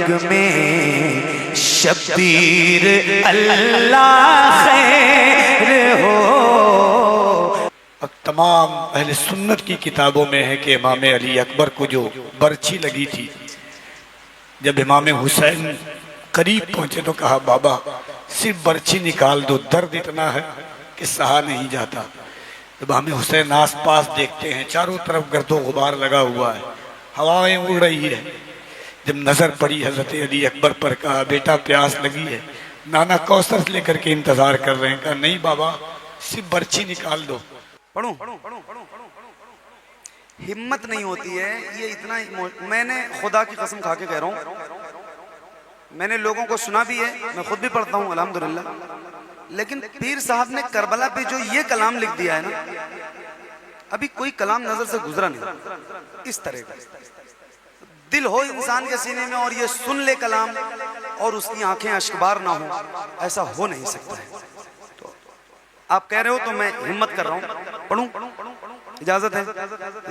جگ میں شبیر اللہ خیر ہو۔ اب تمام اہل سنت کی کتابوں میں ہے کہ امام علی اکبر کو جو برچھی لگی تھی، جب امام حسین قریب پہنچے تو کہا بابا صرف برچھی نکال دو، درد اتنا ہے کہ سہا نہیں جاتا۔ جب امام حسین آس پاس دیکھتے ہیں چاروں طرف گرد و غبار لگا ہوا ہے، ہوائیں اڑ رہی ہے، جب نظر پڑی حضرت علی اکبر پر کہا بیٹا پیاس لگی ہے، نانا کوثر لے کر کے انتظار کر رہے ہیں، کہا نہیں بابا صرف برچھی نکال دو۔ پڑھوں؟ ہمت نہیں ہوتی ہے یہ اتنا، میں نے خدا کی قسم کھا کے کہہ رہا ہوں، میں نے لوگوں کو سنا بھی ہے، میں خود بھی پڑھتا ہوں الحمدللہ، لیکن پیر صاحب نے کربلا پہ جو یہ کلام لکھ دیا ہے نا، ابھی کوئی کلام نظر سے گزرا نہیں اس طرح کا۔ دل ہو انسان کے سینے میں اور یہ سن لے کلام اور اس کی آنکھیں اشکبار نہ ہوں، ایسا ہو نہیں سکتا ہے۔ تو آپ کہہ رہے ہو تو میں ہمت کر رہا ہوں، پڑھوں؟ اجازت ہے؟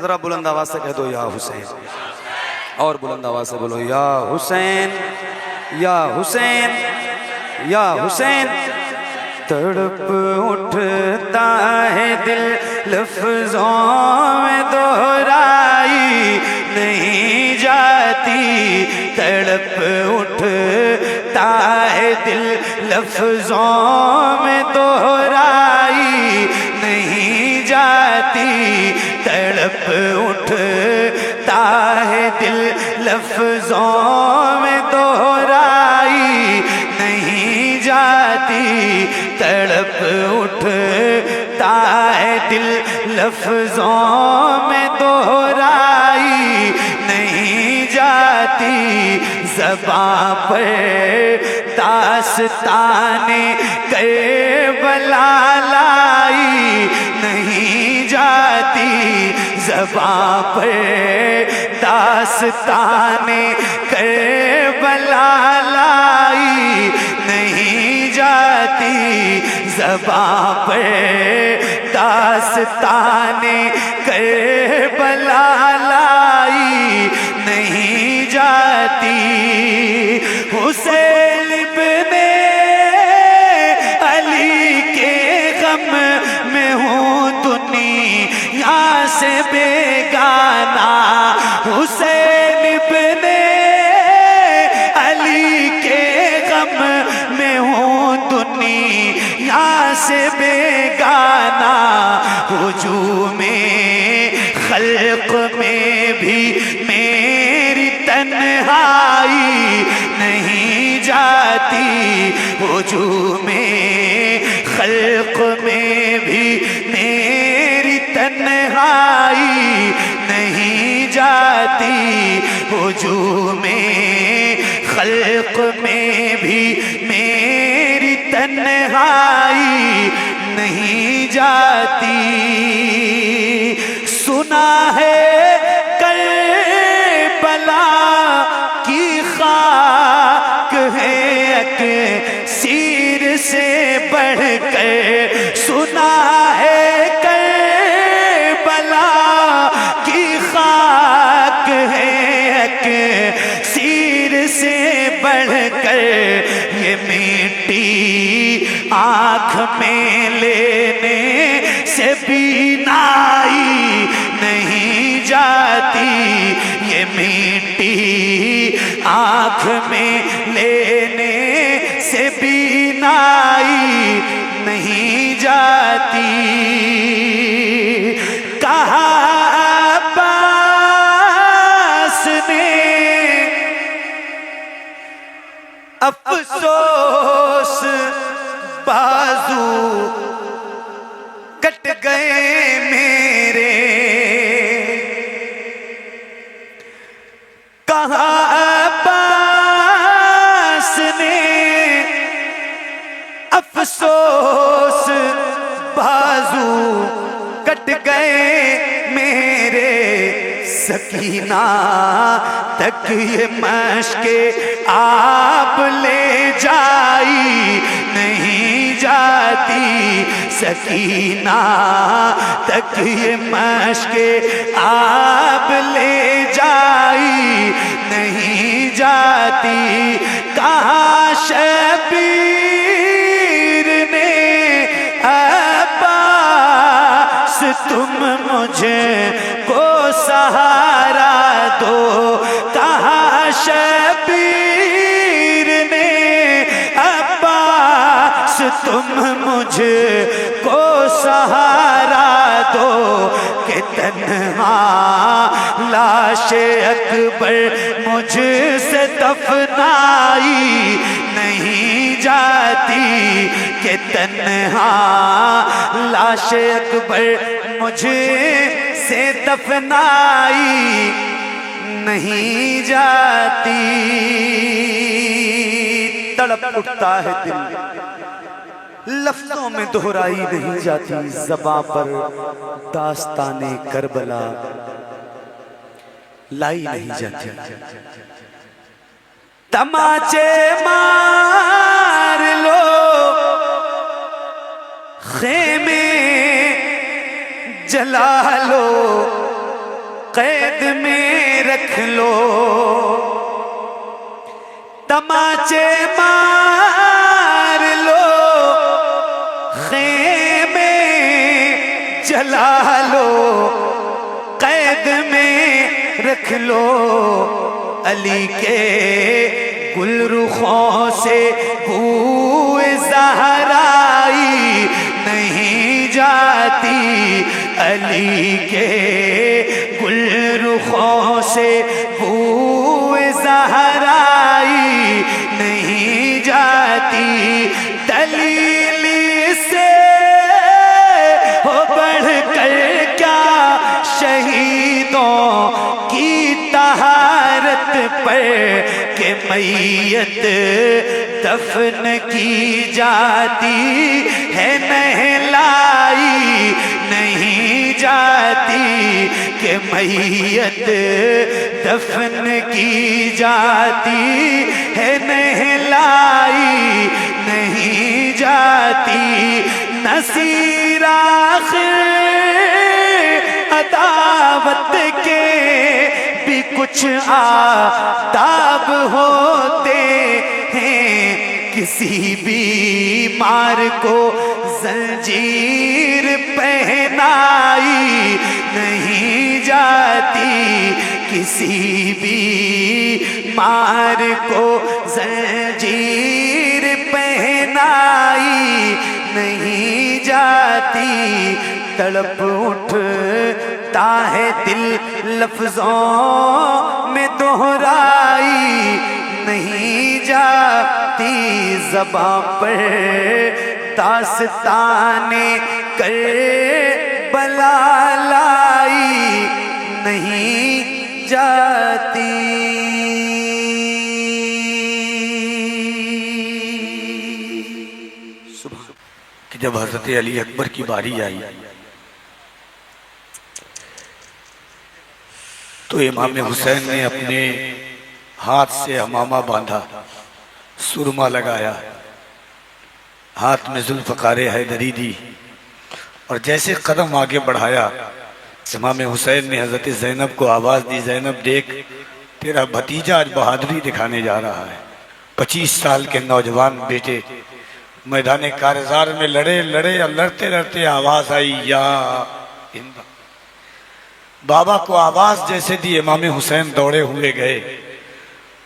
ذرا بلند آواز سے کہہ دو یا حسین، اور بلند آواز سے بولو یا حسین یا حسین یا حسین۔ تڑپ اٹھتا ہے دل لفظوں میں دہرائی نہیں جاتی، تڑپ اٹھتا ہے دل لفظوں میں دہرائی نہیں جاتی، تڑپ اٹھتا ہے دل لفظوں میں دہرائی نہیں جاتی، تڑپ اٹھتا ہے دل لفظوں میں دہرائی نہیں جاتی، زباں پر داستان کربلا لائی نہیں جاتی، زباں پر داستان کربلا لائی نہیں جاتی، زباں پر داستان کربلا لائی نہیں جاتی۔ حسین ابن علی کے غم میں ہوں دنیا سے بیگانہ، حسین ابن علی کے غم میں ہوں دنیا سے بیگانہ، ہجوم خلق میں بھی میری تنہائی نہیں جاتی، ہجوم خلق میں بھی میری تنہائی نہیں جاتی، ہجوم خلق میں بھی میری تنہائی نہیں جاتی۔ سنا ہے کربلا کی خاک ہے اکسیر سے بڑھ کر، سنا ہے کربلا کی خاک ہے اکسیر سے بڑھ کر، یہ مٹی آنکھ میں لینے سے بینائی نہیں جاتی، یہ مٹی آنکھ میں لینے سے بینائی نہیں جاتی۔ کہا عباس نے افسوس بازو کٹ گئے میرے، کہا عباس نے افسوس بازو کٹ گئے میرے، سکینہ تک یہ مشک آب لے جائی نہیں جاتی، سکینہ تک یہ مشک آب لے جائی نہیں جاتی کہاں شبیر نے عباس تم مجھے کو سہارا دو کہاں شبیر نے عباس تم مجھے کو سہارا دو کہ تنہا لاش اکبر مجھ سے دفنائی نہیں جاتی کہ تنہا لاش اکبر مجھ سے دفنائی نہیں جاتی تڑپ اٹھتا ہے دل لفظوں میں دہرائی نہیں جاتی زباں پر داستان کربلا لائی نہیں جاتی تماچے مار لو خیمے جلا لو قید میں رکھ لو تماچے مار لو خیمے جلا لو قید میں رکھ لو علی کے گل رخوں سے بوئے زہرائی نہیں جاتی علی کے گل رخوں سے بوئے زہرائی نہیں جاتی دلیل سے ہو بڑھ کر کیا شہیدوں کی طہارت پر کہ میت دفن کی جاتی ہے نہلائی نہیں جاتی کہ میت دفن کی جاتی ہے نہلائی نہیں جاتی نصیر آخر عداوت کے بھی کچھ آداب ہوتے ہیں کسی بیمار کو زنجیر پہنائی نہیں جاتی کسی بیمار کو زنجیر پہنائی نہیں جاتی تڑپ اٹھتا ہے دل لفظوں میں دہرائی نہیں جاتی زباں پر داستان کربلا لائی نہیں جاتی کہ جب حضرت علی اکبر کی باری آئی تو امام حسین نے اپنے ہاتھ سے امامہ باندھا سرما لگایا ہاتھ میں ذوالفقار حیدری دی اور جیسے قدم آگے بڑھایا امام حسین نے حضرت زینب کو آواز دی زینب دیکھ تیرا بھتیجا آج بہادری دکھانے جا رہا ہے 25 سال کے نوجوان بیٹے میدان کارزار میں لڑے اور لڑتے لڑتے آواز آئی یا ہند بابا کو آواز جیسے دی امام حسین دوڑے ہوئے گئے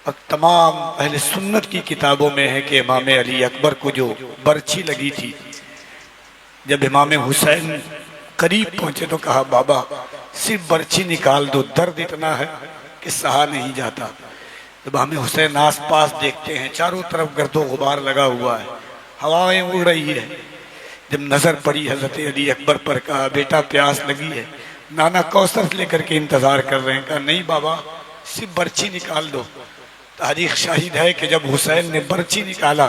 اور تمام اہل سنت کی کتابوں میں ہے کہ امام علی اکبر کو جو برچھی لگی تھی جب امام حسین قریب پہنچے تو کہا بابا صرف برچھی نکال دو درد اتنا ہے کہ سہا نہیں جاتا جب امام حسین آس پاس دیکھتے ہیں چاروں طرف گرد و غبار لگا ہوا ہے ہوائیں اڑ رہی ہے جب نظر پڑی حضرت علی اکبر پر کہا بیٹا پیاس لگی ہے نانا کوثر لے کر کے انتظار کر رہے ہیں کہا نہیں بابا صرف برچھی نکال دو تاریخ شاہد ہے کہ جب حسین نے برچھی نکالا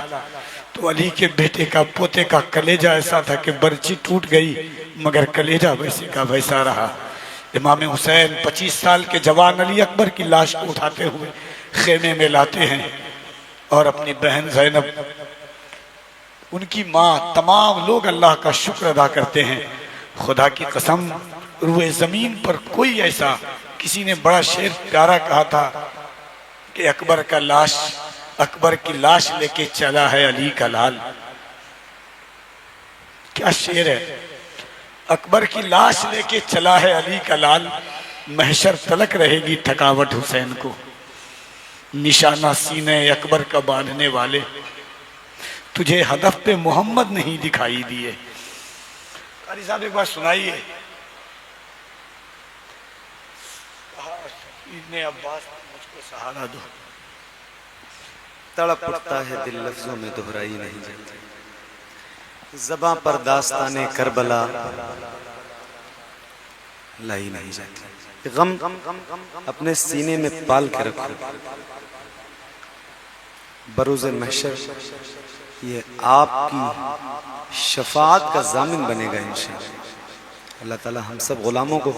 تو علی کے بیٹے کا پوتے کا کلیجہ ایسا تھا کہ برچھی ٹوٹ گئی مگر کلیجہ ویسے کا ویسا رہا امام حسین 25 سال کے جوان علی اکبر کی لاش کو اٹھاتے ہوئے خیمے میں لاتے ہیں اور اپنی بہن زینب ان کی ماں تمام لوگ اللہ کا شکر ادا کرتے ہیں خدا کی قسم روئے زمین پر کوئی ایسا کسی نے بڑا شعر پیارا کہا تھا کہ کہ اکبر کی لاش لے کے چلا ہے علی کا لال. کیا شعر ہے. اکبر کی لاش لے کے چلا ہے علی کا لال, محشر تلک رہے گی تھکاوٹ حسین کو, نشانہ سینے اکبر کا باندھنے والے, تجھے ہدف پہ محمد نہیں دکھائی دیے. قاری صاحب ایک بار سنائیے. ابن عباس مجھ کو سہارا دو. تڑپ اٹھتا ہے دل لفظوں میں دہرائی نہیں جاتی, زباں پر داستان کربلا لائی نہیں جاتی. غم اپنے سینے میں پال کے رکھو, بروز محشر یہ آپ کی شفاعت کا ضامن بنے گا انشاءاللہ. اللہ تعالی ہم سب غلاموں کو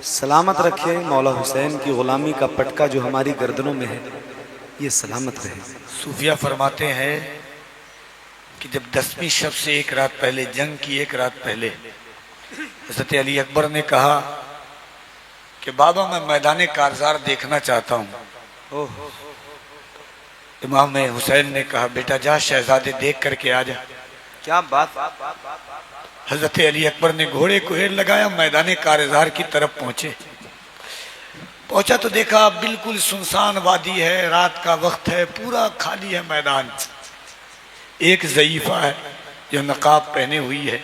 سلامت رکھے. مولا حسین کی غلامی کا پٹکا جو ہماری گردنوں میں ہے یہ سلامت رہے. صوفیہ فرماتے ہیں کہ جب 10ویں شب سے ایک رات پہلے, جنگ کی ایک رات پہلے, حضرت علی اکبر نے کہا کہ بابا میں میدان کارزار دیکھنا چاہتا ہوں. امام حسین نے کہا بیٹا جا شہزادے دیکھ کر کے آ جا. کیا بات. حضرت علی اکبر نے گھوڑے کو ہیر لگایا, میدان کارزار کی طرف پہنچا تو دیکھا بالکل سنسان وادی ہے, رات کا وقت ہے, پورا خالی ہے میدان. ایک ضعیفہ ہے جو نقاب پہنے ہوئی ہے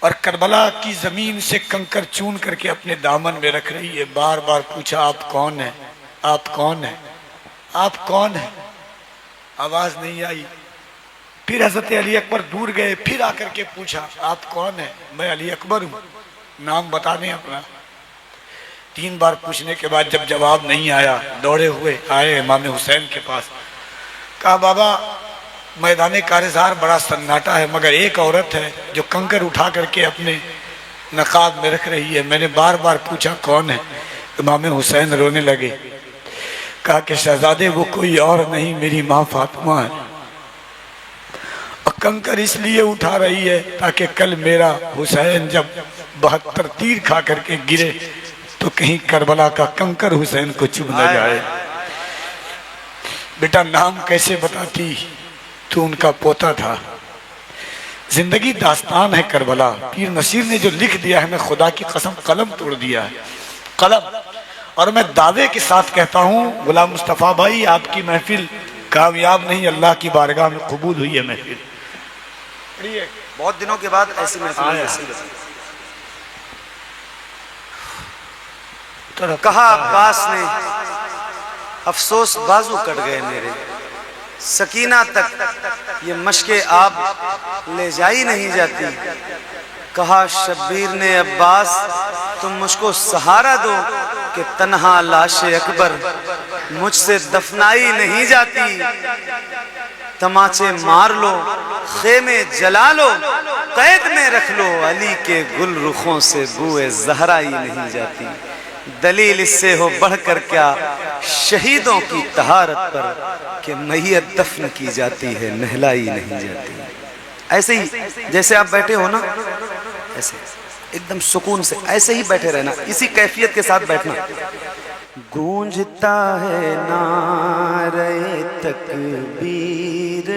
اور کربلا کی زمین سے کنکر چون کر کے اپنے دامن میں رکھ رہی ہے. بار بار پوچھا آپ کون ہیں, آپ کون ہیں, آپ کون ہیں. آواز نہیں آئی. پھر حضرت علی اکبر دور گئے, پھر آ کر کے پوچھا آپ کون ہیں. میں علی اکبر ہوں, نام بتا دیں اپنا. 3 بار پوچھنے کے بعد جب جواب نہیں آیا, دوڑے ہوئے آئے امام حسین کے پاس. کہا بابا میدان کارزار بڑا سناٹا ہے, مگر ایک عورت ہے جو کنکر اٹھا کر کے اپنے نقاب میں رکھ رہی ہے. میں نے بار بار پوچھا کون ہے. امام حسین رونے لگے. کہا کہ شہزادے وہ کوئی اور نہیں, میری ماں فاطمہ ہے. کنکر اس لیے اٹھا رہی ہے تاکہ کل میرا حسین جب 72 تیر کھا کر کے گرے تو کہیں کربلا کا کنکر حسین کو چبھ نہ جائے. بیٹا نام کیسے بتاتی, تو ان کا پوتا تھا. زندگی داستان ہے کربلا. پیر نصیر نے جو لکھ دیا ہے, میں خدا کی قسم قلم توڑ دیا ہے, قلم. اور میں دعوے کے ساتھ کہتا ہوں غلام مصطفیٰ بھائی آپ کی محفل کامیاب نہیں, اللہ کی بارگاہ میں قبول ہوئی ہے محفل. بہت دنوں کے بعد ایسی محفل. کہا عباس نے افسوس بازو کٹ گئے میرے, سکینہ تک یہ مشق آب لے جائی نہیں جاتی. کہا شبیر نے عباس تم مجھ کو سہارا دو کہ تنہا لاش اکبر مجھ سے دفنائی نہیں جاتی. تماچے مار لو, خیمے جلا لو, قید میں رکھ لو, علی کے گل رخوں سے بوئے زہرائی نہیں جاتی. دلیل اس سے ہو بڑھ کر کیا شہیدوں کی طہارت پر کہ میت دفن کی جاتی ہے نہلائی نہیں جاتی. ایسے ہی جیسے آپ بیٹھے ہو نا, ایسے ایک دم سکون سے ایسے ہی بیٹھے رہنا, اسی کیفیت کے ساتھ بیٹھنا. گونجتا ہے نعرہ تکبیر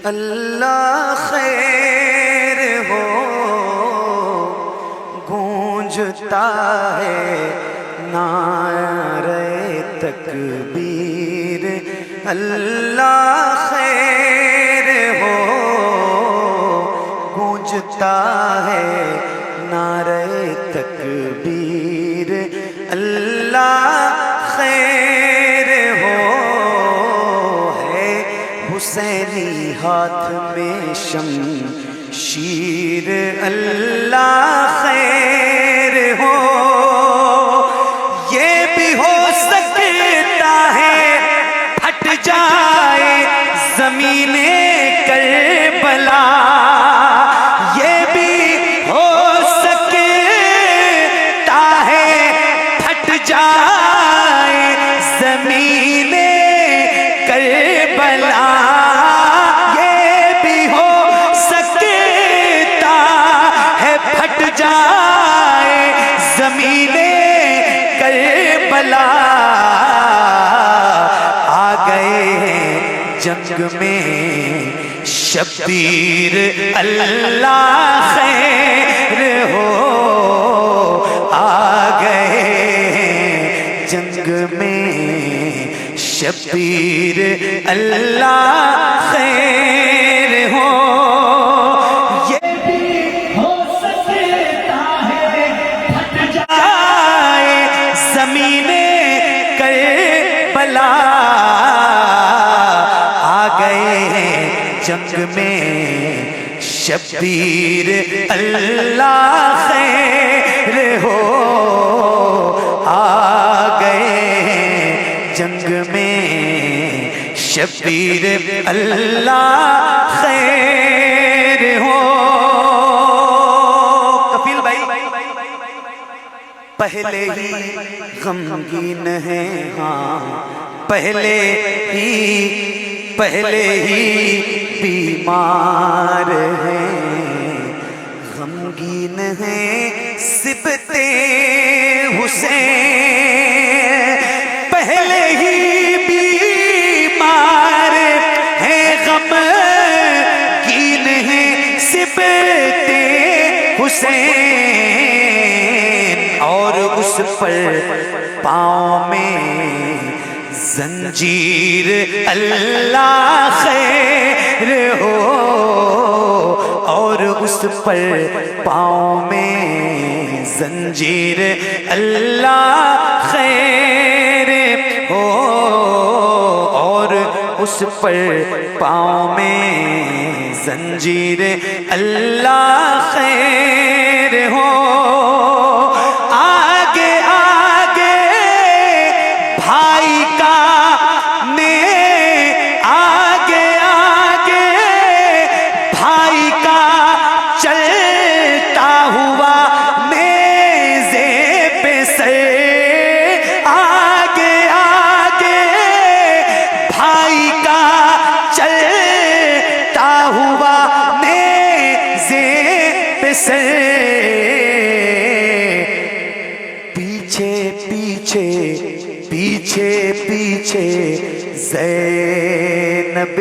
اللہ خیر ہو, گونجتا ہے نعرہ تکبیر اللہ خیر ہو, گونجتا ہے نعرہ تکبیر اللہ خیر ہو. ہے حسینی ہاتھ میں شمشیر اللہ خیر ہو. یہ بھی ہو سکتا ہے پھٹ جائے زمین کربلا, یہ بھی ہو سکتا ہے پھٹ جائے زمین کربلا, یہ بھی ہو سکتا ہے پھٹ جائے زمین کربلا. جنگ میں شبیر اللہ خیر ہو آ گئے جنگ میں شبیر اللہ خیر ہو یہ بھی ہو سکتا ہے پھٹ جائے زمین کربلا آ گئے جنگ میں شبیر اللہ خیر ہو آ گئے جنگ میں شبیر اللہ خیر ہو کفیل بھائی پہلے ہی غمگین ہے ہاں پہلے ہی بیمار ہیں غمگین ہیں سبتے حسین پہلے ہی بیمار ہیں غمگین ہیں سبتے حسین اور اس پر پاؤں میں زنجیر اللہ خیر ہو اور اس پر پاؤں میں زنجیر اللہ خیر ہو اور اس پر پاؤں میں زنجیر اللہ خیر ہو آگے آگے بھائی کا آگے آگے بھائی کا چلتا ہوا نیزے پہ سر آگے آگے بھائی کا چلتا ہوا نیزے پہ سر پیچھے پیچھے پیچھے پیچھے زینب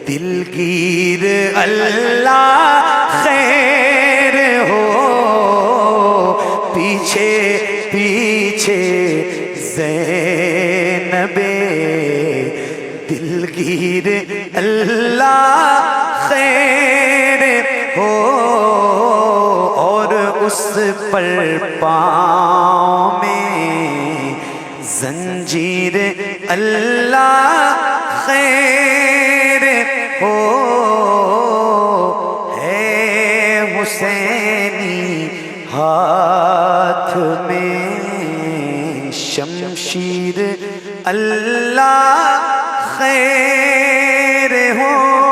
دلگیر اللہ خیر ہو پیچھے پیچھے زینب دلگیر اللہ خیر ہو اور اس پر پاؤں میں زنجیر اللہ خیر ہو ہے حسینی ہاتھ میں شمشیر اللہ خیر ہو